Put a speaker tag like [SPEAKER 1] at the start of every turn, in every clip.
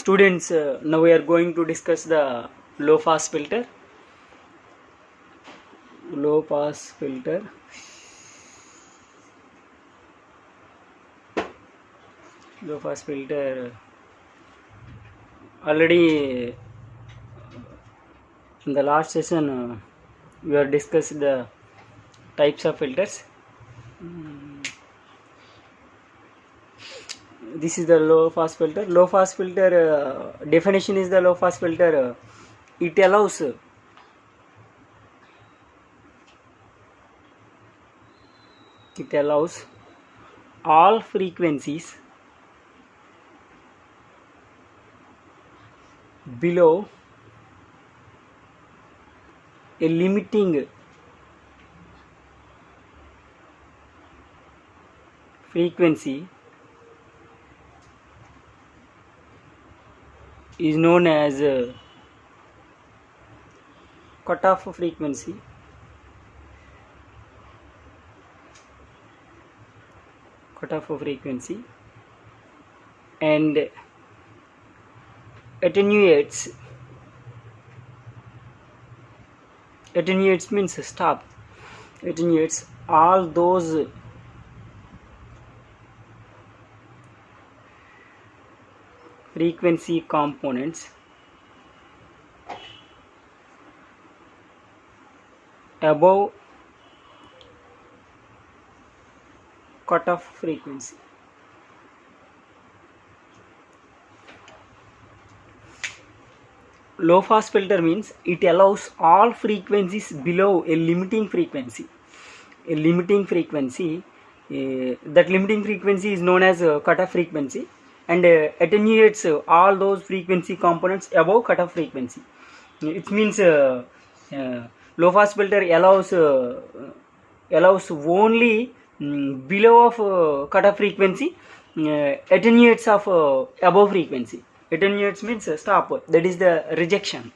[SPEAKER 1] Students, now we are going to discuss the low pass filter. Low pass filter. Low pass filter. Already in the last session, we have discussed the types of filters. This is the low pass filter. Low pass filter definition is the low pass filter. It allows all frequencies below a limiting frequency is known as cutoff frequency. And attenuates means stop. Attenuates all those frequency components above cutoff frequency. Low pass filter means it allows all frequencies below a limiting frequency. That limiting frequency is known as cutoff frequency, and attenuates all those frequency components above cutoff frequency. It means low pass filter allows only below of cutoff frequency, attenuates of above frequency. Attenuates means stop. That is the rejection.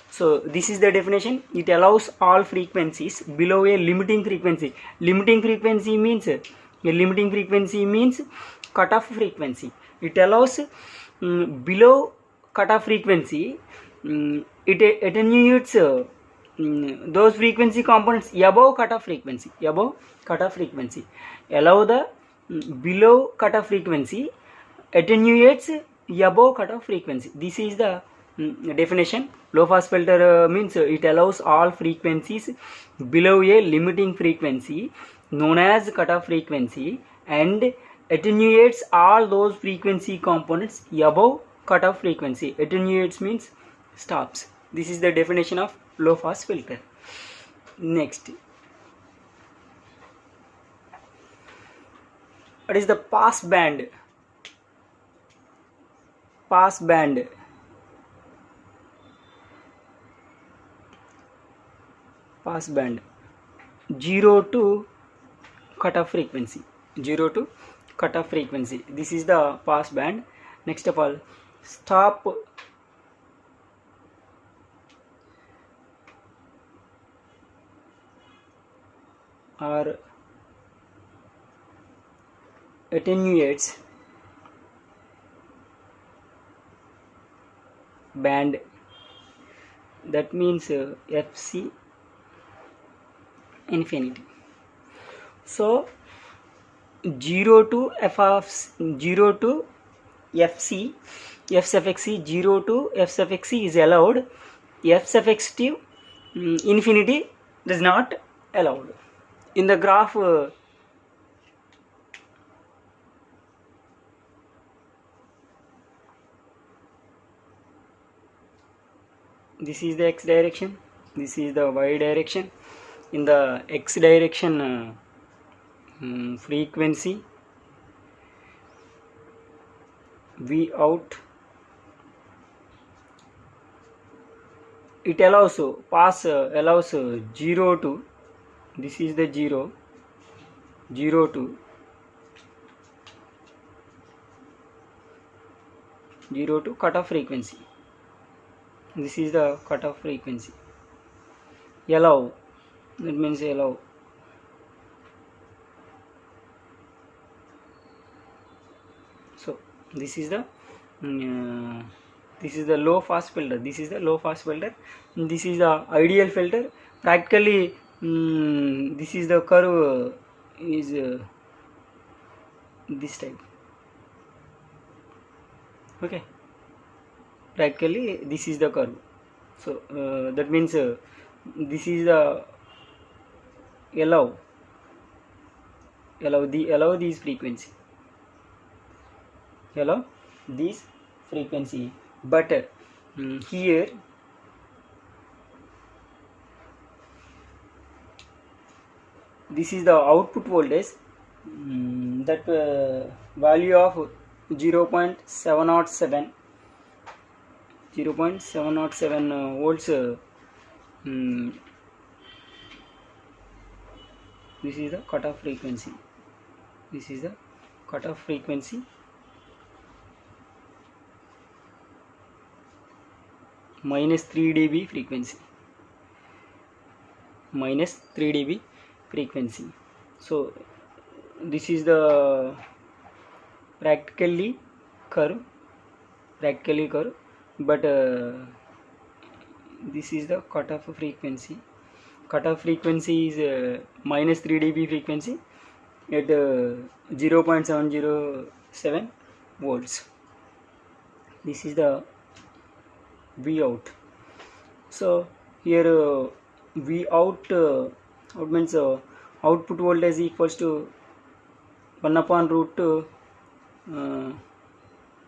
[SPEAKER 1] So this is the definition. It allows all frequencies below a limiting frequency. Limiting frequency means cutoff frequency. It allows below cutoff frequency. It attenuates those frequency components above cutoff frequency. Allow the below cutoff frequency, attenuates above cutoff frequency. This is the definition. Low pass filter means it allows all frequencies below a limiting frequency known as cutoff frequency, and attenuates all those frequency components above cutoff frequency. Attenuates means stops. This is the definition of low pass filter. Next, what is the pass band? Pass band 0 to cutoff frequency. This is the pass band. Next of all, stop or attenuates band, that means FC infinity. So 0 to FC, F suffix C, 0 to F suffix C is allowed. F suffix T infinity is not allowed. In the graph, this is the x direction, this is the y direction. In the x direction, frequency V out, it allows pass allows 0 to, this is the 0 to 0 to cutoff frequency. This is the cutoff frequency. Allow, that means allow. So this is the uh, this is the low pass filter. This is the low pass filter. This is the ideal filter. Practically, this is the curve is this type. Okay, practically this is the curve. So that means this is the allow these frequency, allow these frequency, but here this is the output voltage, that value of 0.707 volts. This is the cutoff frequency. This is the cutoff frequency. -3 dB frequency. -3 dB frequency. So this is the practically curve, but this is the cutoff frequency. Cutoff frequency is -3 dB frequency at 0.707 volts. This is the V out. So here V out means output voltage equals to 1 upon root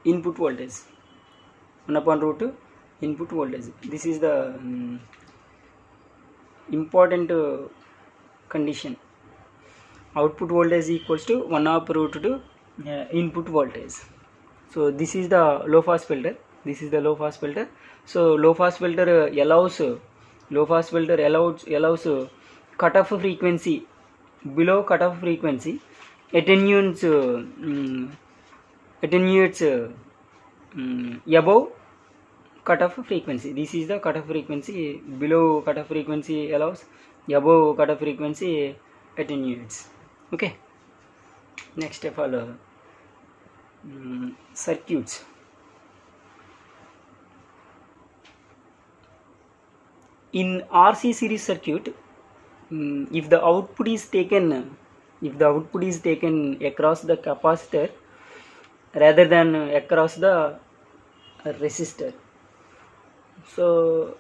[SPEAKER 1] input voltage. 1 upon root input voltage. This is the important condition. Output voltage equals to 1 upon root to input voltage. So this is the low pass filter. This is the low pass filter. So low pass filter allows cutoff frequency, below cutoff frequency, attenuates above cutoff frequency. This is the cutoff frequency. Below cutoff frequency allows, above cutoff frequency attenuates. Okay, next of all, circuits. In RC series circuit, if the output is taken across the capacitor rather than across the resistor, so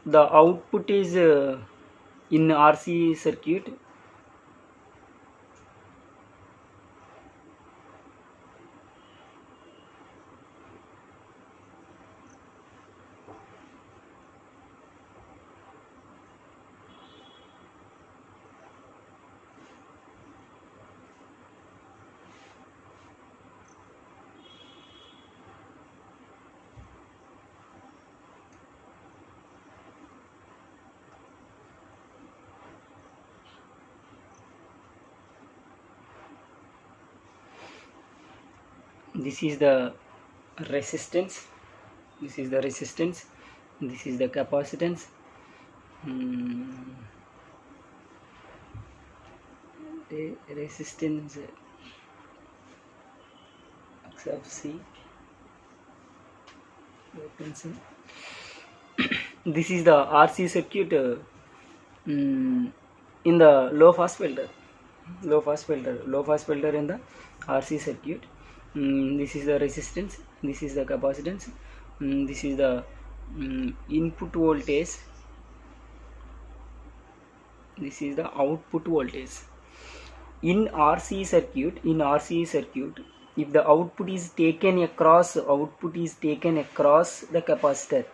[SPEAKER 1] the output is in RC circuit this is the resistance, this is the capacitance, the resistance X of C. This is the RC circuit in the low pass filter in the RC circuit. This is the resistance, this is the capacitance, this is the input voltage, this is the output voltage. In RC circuit, if the output is taken across the capacitor,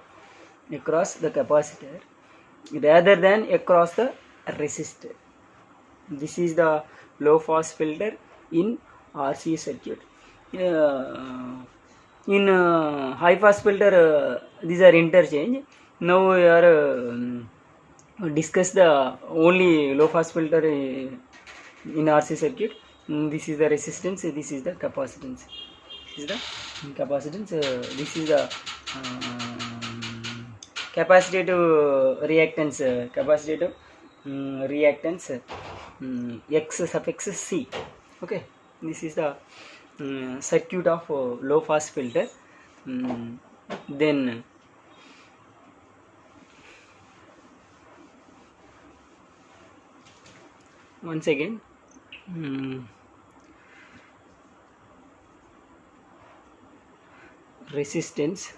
[SPEAKER 1] rather than across the resistor. This is the low pass filter in RC circuit. In high pass filter, these are interchange. Now we are discuss the only low pass filter in RC circuit. This is the resistance, this is the capacitance. This is the capacitance, this is the capacitive reactance, X suffix C. Okay, this is the circuit of low pass filter. Then once again, resistance,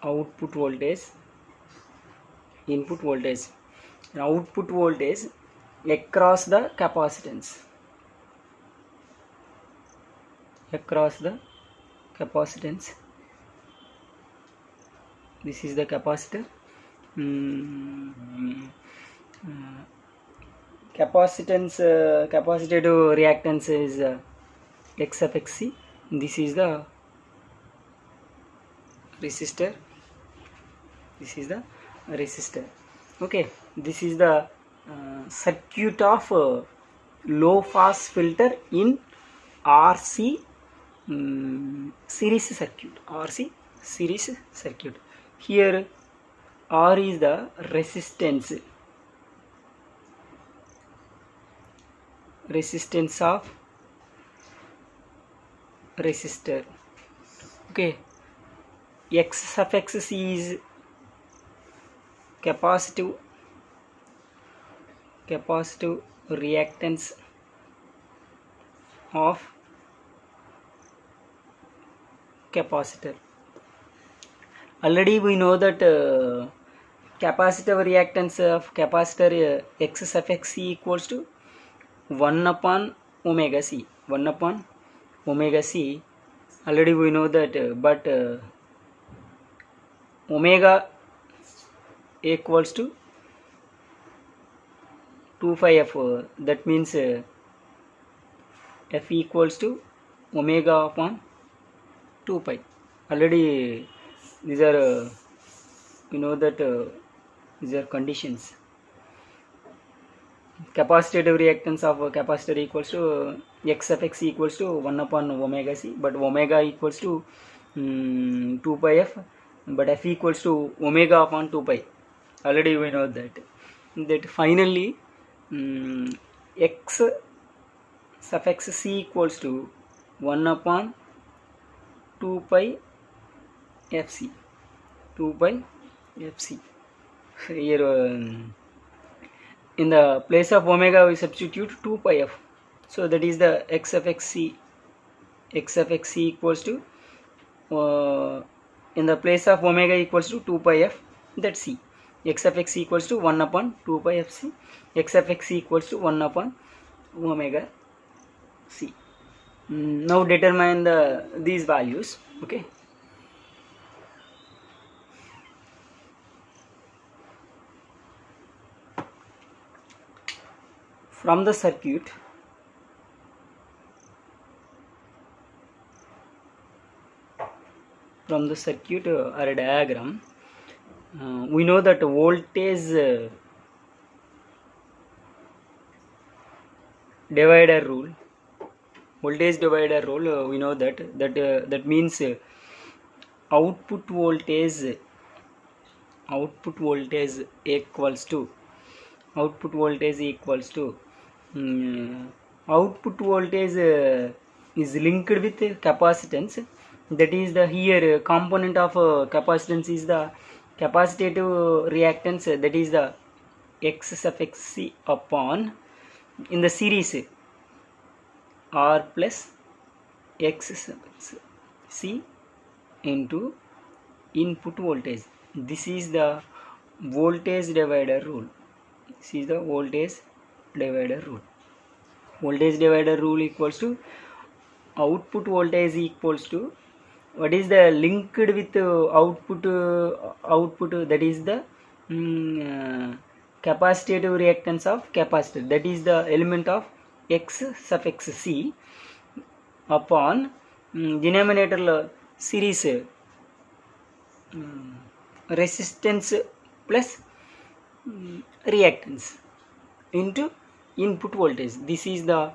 [SPEAKER 1] output voltage, input voltage, and output voltage across the capacitance, this is the capacitor. Capacitive reactance is X of Xc. This is the resistor. Okay, this is the circuit of low pass filter in RC series circuit. Here R is the resistance of resistor. Okay, X of Xc is capacitive reactance of capacitor. Already we know that capacitive reactance of capacitor X of Xc equals to 1 upon omega c. Already we know that, but omega equals to 2 pi f. That means f equals to omega upon 2 pi. Already these are we know that these are conditions. Capacitive reactance of capacitor equals to X of X equals to 1 upon omega c, but omega equals to 2 pi f, but f equals to omega upon 2 pi. Already we know that finally X of Xc equals to 1 upon 2 pi fc. Here in the place of omega we substitute 2 pi f, so that is the X of Xc equals to in the place of omega equals to 2 pi f, that c. X of X equals to 1 upon 2 pi fc, X of X equals to 1 upon omega c. Now determine these values. Okay, from the circuit or a diagram, we know that voltage divider rule, we know that means output voltage equals to output voltage is linked with capacitance. That is the here component of capacitance is the capacitive reactance, that is the X of Xc upon in the series R plus X C into input voltage. This is the voltage divider rule. Voltage divider rule equals to output voltage equals to what is the linked with output, that is the capacitive reactance of capacitor, that is the element of X sub Xc upon denominator series resistance plus reactance into input voltage. This is the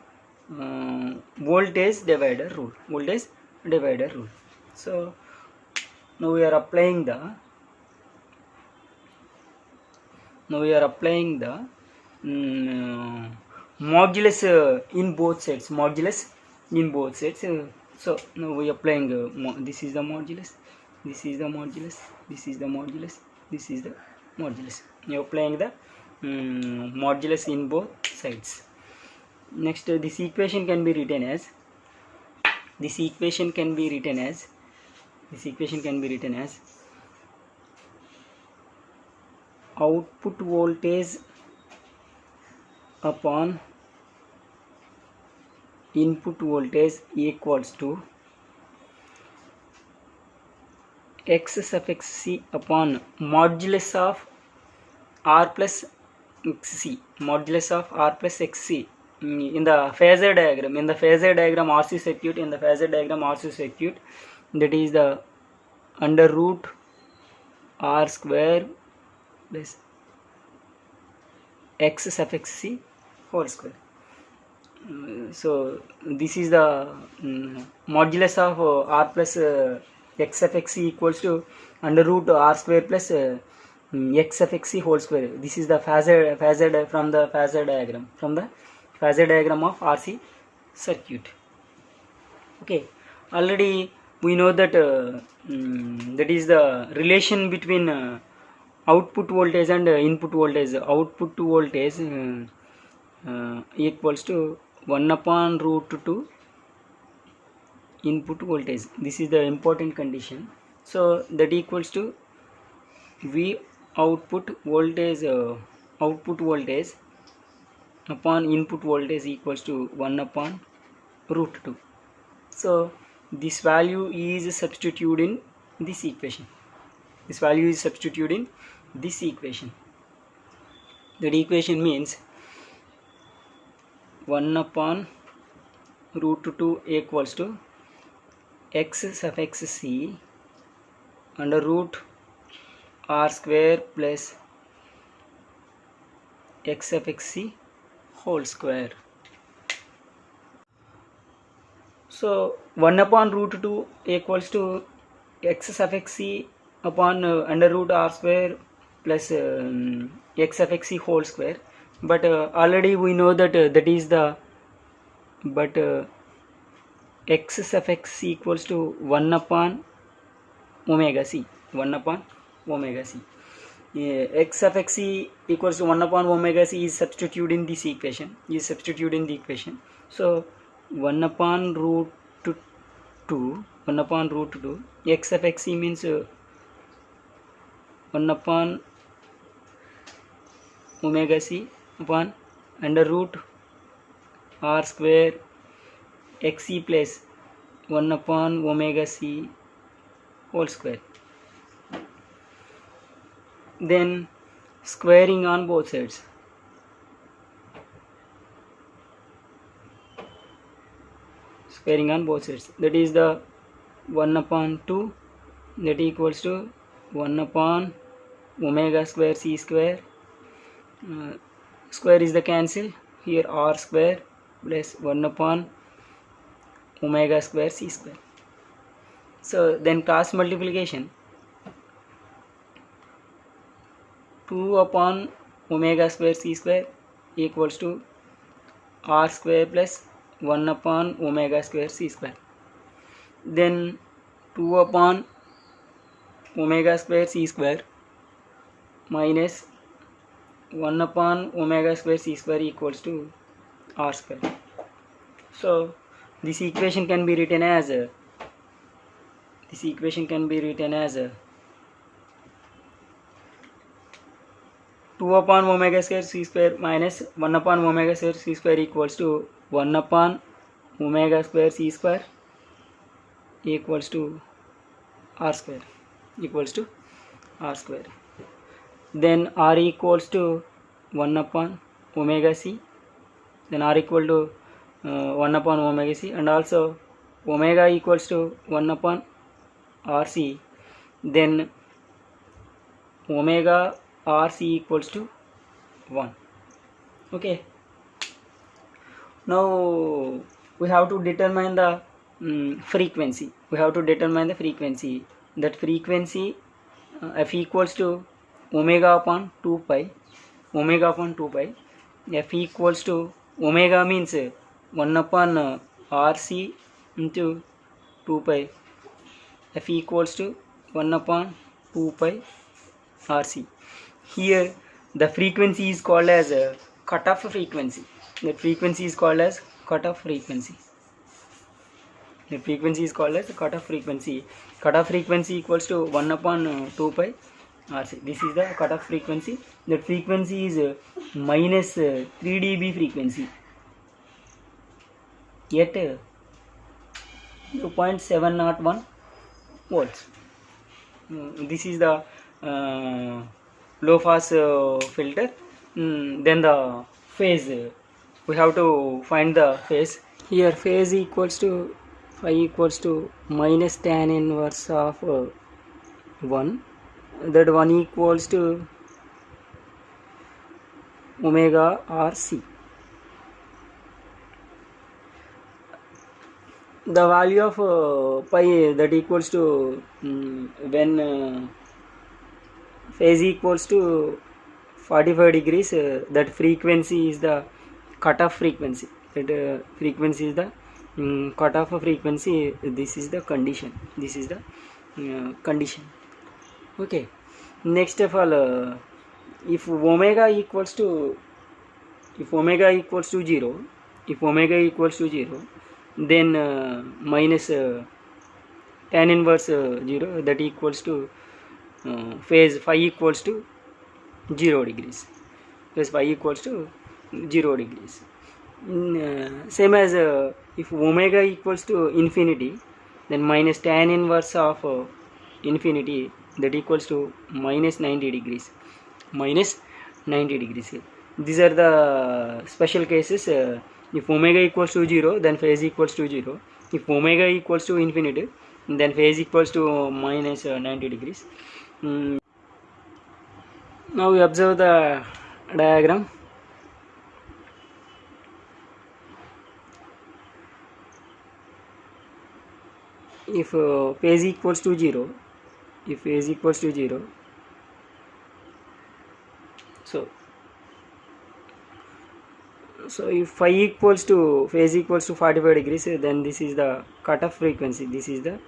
[SPEAKER 1] voltage divider rule. Voltage divider rule. So now we are applying the modulus in both sides. Modulus in both sides. So now we are applying this is the modulus, this is the modulus, this is the modulus, this is the modulus. You are applying the modulus in both sides. Next, this equation can be written as output voltage upon input voltage equals to x suffix c upon modulus of r plus xc, modulus of r plus xc. In the phasor diagram, RC circuit, that is the under root r square plus x suffix c whole square. So this is the modulus of r plus x suffix c equals to under root r square plus x suffix c whole square. This is the phasor from the phasor diagram of RC circuit. Okay, already we know that that is the relation between output voltage and input voltage. Output voltage equals to 1 upon root 2 input voltage. This is the important condition. So that equals to V output voltage upon input voltage equals to 1 upon root 2. So this value is substituted in this equation. That equation means 1 upon root 2 equals to x suffix c under root r square plus x suffix c whole square. So 1 upon root 2 equals to x suffix c upon under root r square plus x suffix c whole square. But already we know that that is the x suffix c equals to 1 upon omega c. X suffix c equals to 1 upon omega c is substituted in this equation. So 1 upon root 2 x suffix c means 1 upon omega c upon under root r square xc plus 1 upon omega c whole square. Then squaring on both sides. That is the 1 upon 2, that equals to 1 upon omega square c square. Square is the cancel. Here r square plus 1 upon omega square c square. So then cross multiplication. 2 upon omega square c square equals to r square plus 1 upon omega square c square. Then 2 upon omega square c square minus 1 upon omega square c square equals to r square. So this equation can be written as 2 upon omega square c square minus 1 upon omega square c square equals to 1 upon omega square c square equals to r square. Then r equals to 1 upon omega c. Then r equal to 1 upon omega c, and also omega equals to 1 upon rc. Then omega rc equals to 1. Okay. Now we have to determine the frequency. We have to determine the frequency. That frequency f equals to omega upon 2 pi. Omega upon 2 pi. F equals to omega means 1 upon RC into 2 pi. F equals to 1 upon 2 pi RC. Here the frequency is called as a cutoff frequency. The frequency is called as cutoff frequency. The frequency is called as cutoff frequency. Cutoff frequency equals to 1 upon 2 pi RC. This is the cutoff frequency. The frequency is minus 3 dB frequency. Yet 0.701 volts. This is the low pass filter. Then the phase, we have to find the phase. Here phase equals to phi equals to minus tan inverse of 1. That 1 equals to omega RC. The value of pi that equals to when phase equals to 45 degrees, that frequency is the cutoff frequency. That frequency is the cutoff frequency. This is the condition. This is the condition. Okay. Next of all, if omega equals to 0, then minus tan inverse 0, that equals to phase phi equals to 0 degrees. Phase phi equals to 0 degrees. Same as if omega equals to infinity, then minus tan inverse of infinity, that equals to minus 90 degrees. Minus 90 degrees. These are the special cases. If omega equals to 0, then phase equals to 0. If omega equals to infinity, then phase equals to minus 90 degrees. Now we observe the diagram. If phase equals to 0, so if phi equals to phase equals to 45 degrees, then this is the cutoff frequency. This is the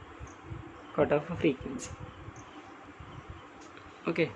[SPEAKER 1] cutoff frequency. Okay.